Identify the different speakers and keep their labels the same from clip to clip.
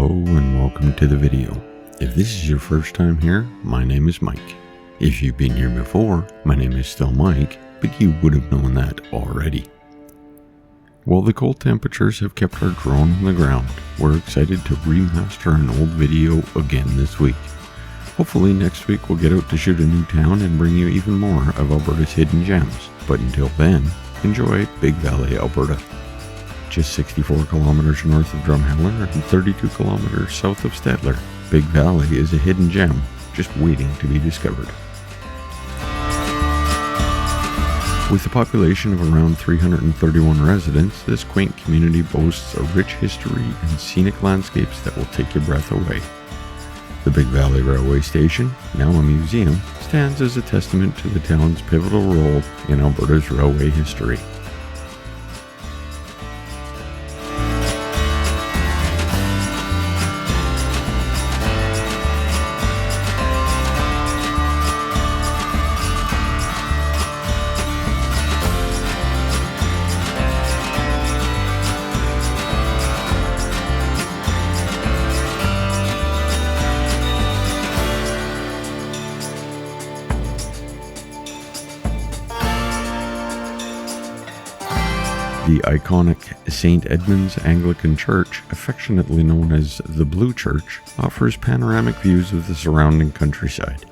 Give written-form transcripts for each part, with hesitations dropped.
Speaker 1: Hello and welcome to the video. If this is your first time here, my name is Mike. If you've been here before, my name is still Mike, but you would have known that already. While the cold temperatures have kept our drone on the ground, we're excited to remaster an old video again this week. Hopefully next week we'll get out to shoot a new town and bring you even more of Alberta's hidden gems. But until then, enjoy Big Valley, Alberta. Just 64 kilometers north of Drumheller and 32 kilometers south of Stettler, Big Valley is a hidden gem just waiting to be discovered. With a population of around 331 residents, this quaint community boasts a rich history and scenic landscapes that will take your breath away. The Big Valley Railway Station, now a museum, stands as a testament to the town's pivotal role in Alberta's railway history. The iconic St. Edmund's Anglican Church, affectionately known as the Blue Church, offers panoramic views of the surrounding countryside.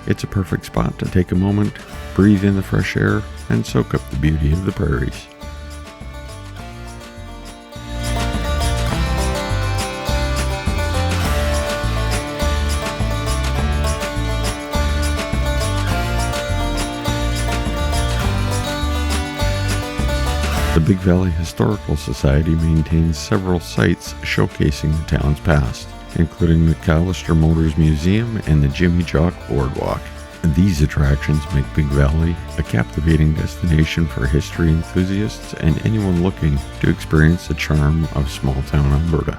Speaker 1: It's a perfect spot to take a moment, breathe in the fresh air, and soak up the beauty of the prairies. The Big Valley Historical Society maintains several sites showcasing the town's past, including the Callister Motors Museum and the Jimmy Jock Boardwalk. These attractions make Big Valley a captivating destination for history enthusiasts and anyone looking to experience the charm of small-town Alberta.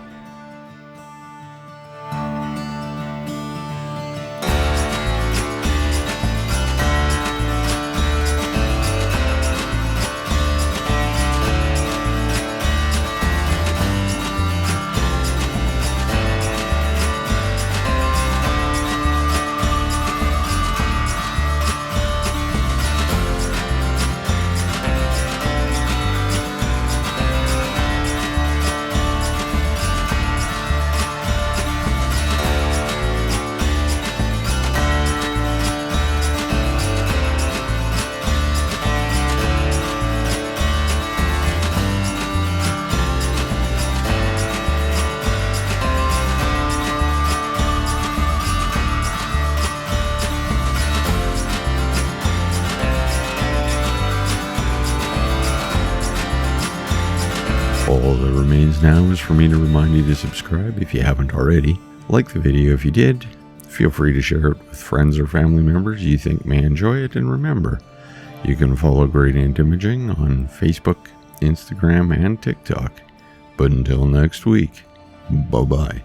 Speaker 1: All that remains now is for me to remind you to subscribe if you haven't already. Like the video if you did. Feel free to share it with friends or family members you think may enjoy it. And remember, you can follow Gradient Imaging on Facebook, Instagram, and TikTok. But until next week, bye-bye.